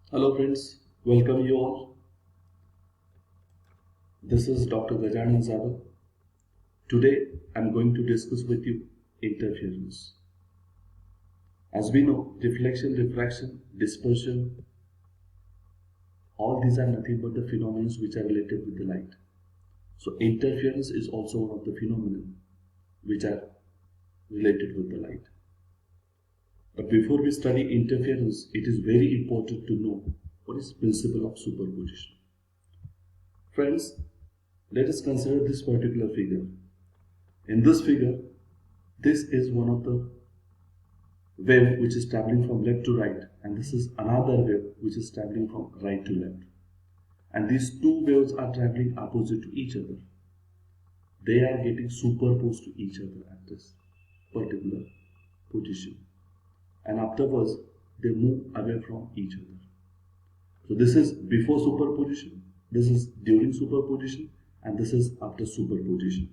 Hello friends, welcome you all. This is Dr. Gajanan Zadar. Today I am going to discuss with you interference. As we know, reflection, refraction, dispersion, all these are nothing but the phenomena which are related with the light. So interference is also one of the phenomena which are related with the light. But before we study interference, it is very important to know what is principle of superposition. Friends, let us consider this particular figure. In this figure, this is one of the wave which is traveling from left to right, and this is another wave which is traveling from right to left. And these two waves are traveling opposite to each other. They are getting superposed to each other at this particular position. And afterwards, they move away from each other. So this is before superposition, this is during superposition, and this is after superposition.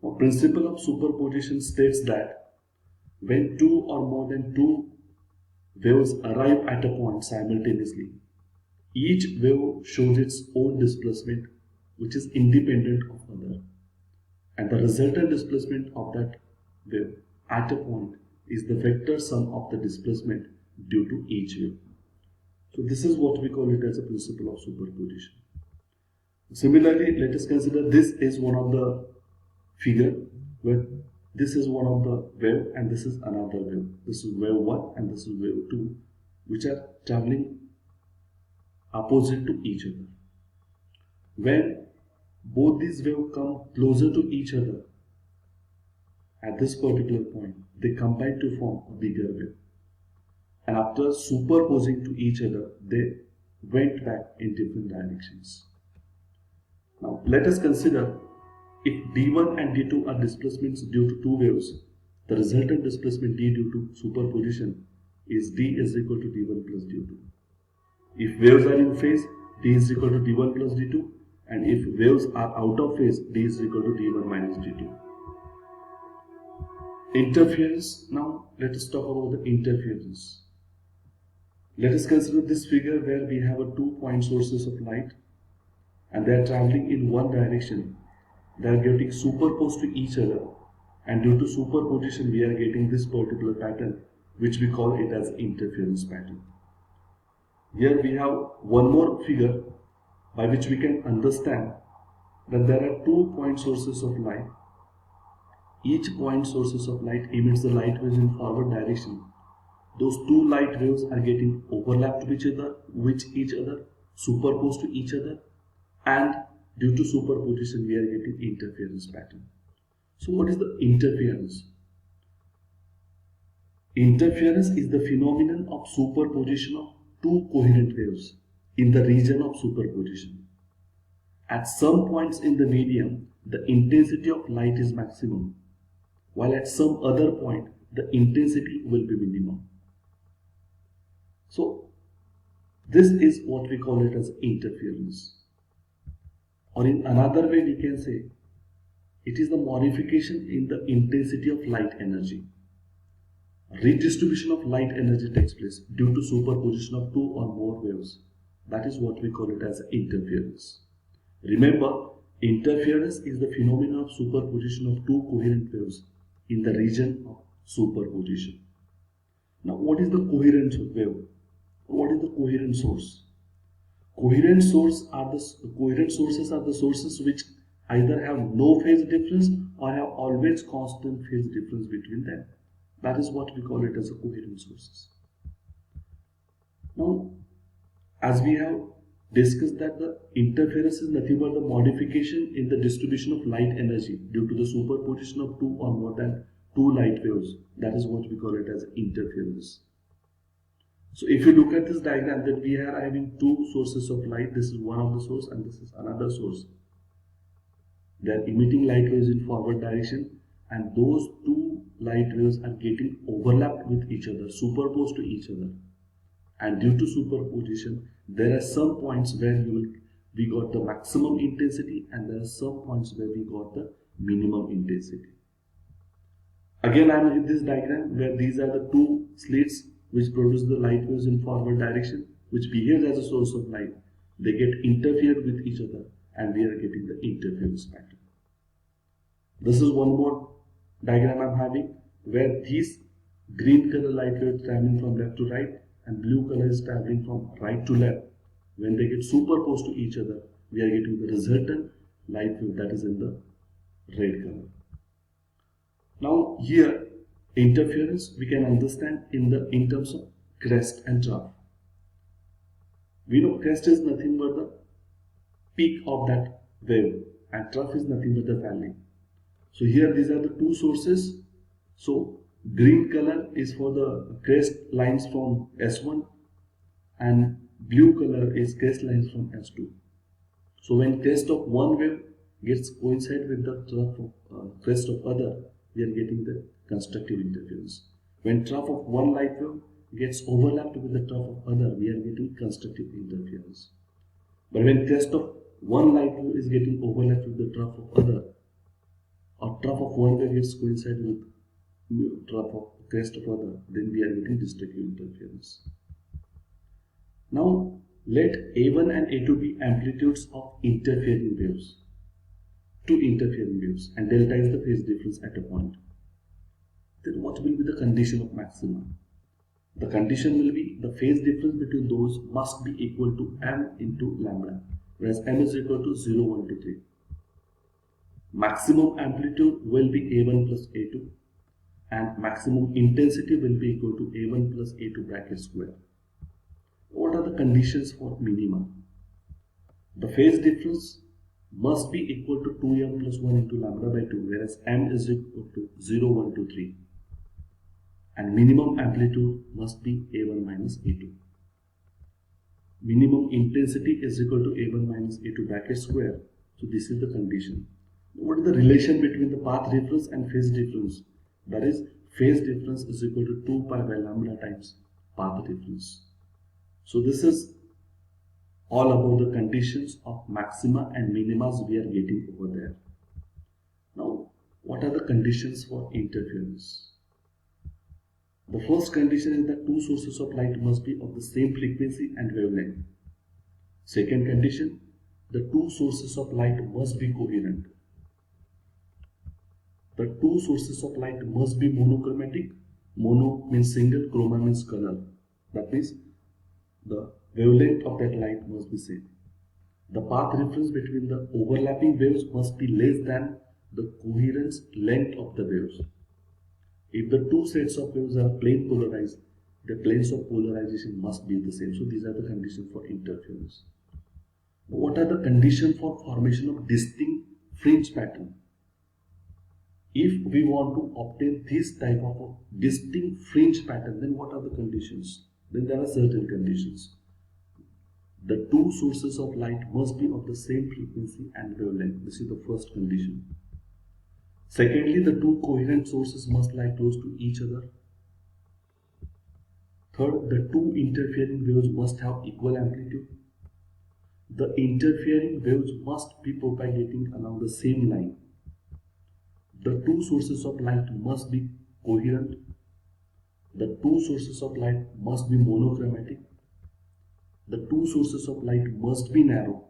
Now, principle of superposition states that when two or more than two waves arrive at a point simultaneously, each wave shows its own displacement which is independent of other, and the resultant displacement of that wave at a point is the vector sum of the displacement due to each wave. So this is what we call it as a principle of superposition. Similarly, let us consider this is one of the figure where this is one of the wave and this is another wave. This is wave 1 and this is wave 2, which are traveling opposite to each other. When both these waves come closer to each other at this particular point, they combine to form a bigger wave. And after superposing to each other, they went back in different directions. Now let us consider if d1 and d2 are displacements due to two waves, the resultant displacement d due to superposition is d is equal to d1 plus d2. If waves are in phase, d is equal to d1 plus d2, and if waves are out of phase, d is equal to d1 minus d2. Interference. Now let us talk about the interference. Let us consider this figure where we have a 2-point sources of light and they are traveling in one direction. They are getting superposed to each other, and due to superposition we are getting this particular pattern which we call it as interference pattern. Here we have one more figure by which we can understand that there are 2-point sources of light. Each point sources of light emits the light waves in forward direction. Those two light waves are getting overlapped with each other, superposed to each other, and due to superposition we are getting interference pattern. So what is the interference? Interference is the phenomenon of superposition of two coherent waves in the region of superposition. At some points in the medium, the intensity of light is maximum, while at some other point the intensity will be minimum. So this is what we call it as interference. Or in another way we can say, it is the modification in the intensity of light energy. Redistribution of light energy takes place due to superposition of two or more waves. That is what we call it as interference. Remember, interference is the phenomenon of superposition of two coherent waves in the region of superposition. Now, what is the coherent wave? What is the coherent source? Coherent sources are the sources which either have no phase difference or have always constant phase difference between them. That is what we call it as a coherent sources. Now, as we have discussed that the interference is nothing but the modification in the distribution of light energy due to the superposition of two or more than two light waves. That is what we call it as interference. So if you look at this diagram, that we are having two sources of light. This is one of the source and this is another source. They are emitting light waves in forward direction, and those two light waves are getting overlapped with each other, superposed to each other. And due to superposition, there are some points where we got the maximum intensity, and there are some points where we got the minimum intensity. Again, I am with this diagram where these are the two slits which produce the light waves in forward direction, which behaves as a source of light, they get interfered with each other, and we are getting the interference pattern. This is one more diagram I'm having, where these green color light waves traveling from left to right and blue color is traveling from right to left. When they get superposed to each other, we are getting the resultant light wave that is in the red color. Now here, interference we can understand in terms of crest and trough. We know crest is nothing but the peak of that wave, and trough is nothing but the valley. So here these are the two sources. So green color is for the crest lines from S1 and blue color is crest lines from S2. So when crest of one wave gets coincide with the trough of crest of other, we are getting the constructive interference. When trough of one light wave gets overlapped with the trough of other, we are getting constructive interference. But when crest of one light wave is getting overlapped with the trough of other, or trough of one wave gets coincide with trough of crest of other, then we are getting destructive interference. Now let A1 and A2 be amplitudes of interfering waves, two interfering waves, and delta is the phase difference at a point. Then what will be the condition of maxima? The condition will be the phase difference between those must be equal to m into lambda, whereas m is equal to 0, 1, 2, 3. Maximum amplitude will be A1 plus A2, and maximum intensity will be equal to A1 plus A2 bracket square. What are the conditions for minima? The phase difference must be equal to 2m plus 1 into lambda by 2, whereas m is equal to 0, 1, 2, 3. And minimum amplitude must be A1 minus A2. Minimum intensity is equal to A1 minus A2 bracket square. So this is the condition. What is the relation between the path difference and phase difference? That is, phase difference is equal to 2 pi by lambda times path difference. So this is all about the conditions of maxima and minimas we are getting over there. Now, what are the conditions for interference? The first condition is that two sources of light must be of the same frequency and wavelength. Second condition, the two sources of light must be coherent. The two sources of light must be monochromatic. Mono means single, chroma means color. That means the wavelength of that light must be same. The path difference between the overlapping waves must be less than the coherence length of the waves. If the two sets of waves are plane polarized, the planes of polarization must be the same. So these are the conditions for interference. What are the conditions for formation of distinct fringe pattern? If we want to obtain this type of a distinct fringe pattern, then what are the conditions? Then there are certain conditions. The two sources of light must be of the same frequency and wavelength. This is the first condition. Secondly, the two coherent sources must lie close to each other. Third, the two interfering waves must have equal amplitude. The interfering waves must be propagating along the same line. The two sources of light must be coherent. The two sources of light must be monochromatic. The two sources of light must be narrow.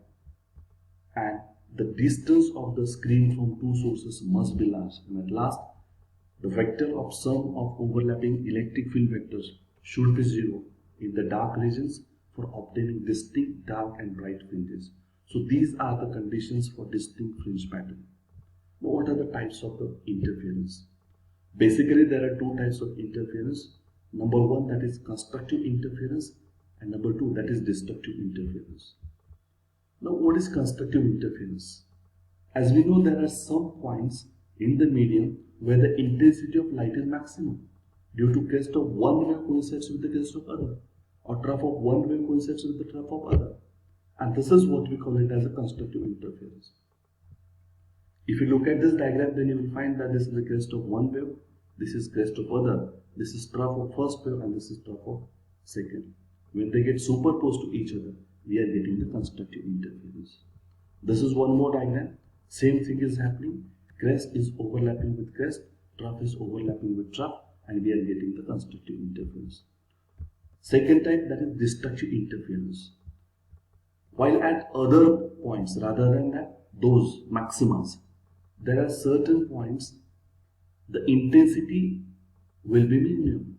And the distance of the screen from two sources must be large. And at last, the vector of sum of overlapping electric field vectors should be 0 in the dark regions for obtaining distinct dark and bright fringes. So these are the conditions for distinct fringe pattern. Now, what are the types of the interference? Basically, there are two types of interference. Number one, that is constructive interference, and number two, that is destructive interference. Now, what is constructive interference? As we know, there are some points in the medium where the intensity of light is maximum due to crest of one wave coincides with the crest of other, or trough of one wave coincides with the trough of other. And this is what we call it as a constructive interference. If you look at this diagram, then you will find that this is the crest of one wave, this is crest of other, this is trough of first wave, and this is trough of second. When they get superposed to each other, we are getting the constructive interference. This is one more diagram. Same thing is happening. Crest is overlapping with crest, trough is overlapping with trough, and we are getting the constructive interference. Second type, that is destructive interference. While at other points, rather than that, those maximas, there are certain points the intensity will be minimum.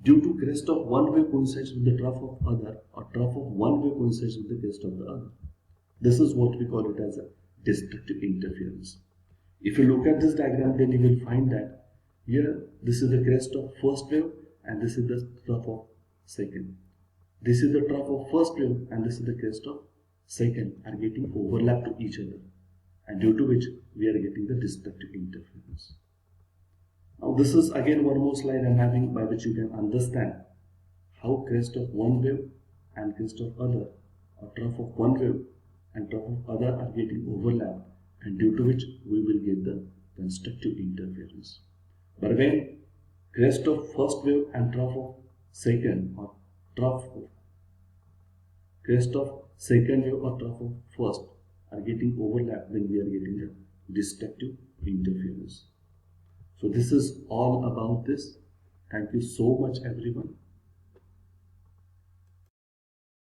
Due to crest of one wave coincides with the trough of other, or trough of one wave coincides with the crest of the other. This is what we call it as a destructive interference. If you look at this diagram, then you will find that here this is the crest of first wave and this is the trough of second. This is the trough of first wave and this is the crest of second are getting overlapped to each other, and due to which we are getting the destructive interference. Now this is again one more slide I am having by which you can understand how crest of one wave and crest of other, or trough of one wave and trough of other are getting overlapped, and due to which we will get the constructive interference. But when crest of first wave and trough of second, or trough of crest of second wave or trough of first are getting overlapped, then we are getting the destructive interference. So this is all about this. Thank you so much everyone.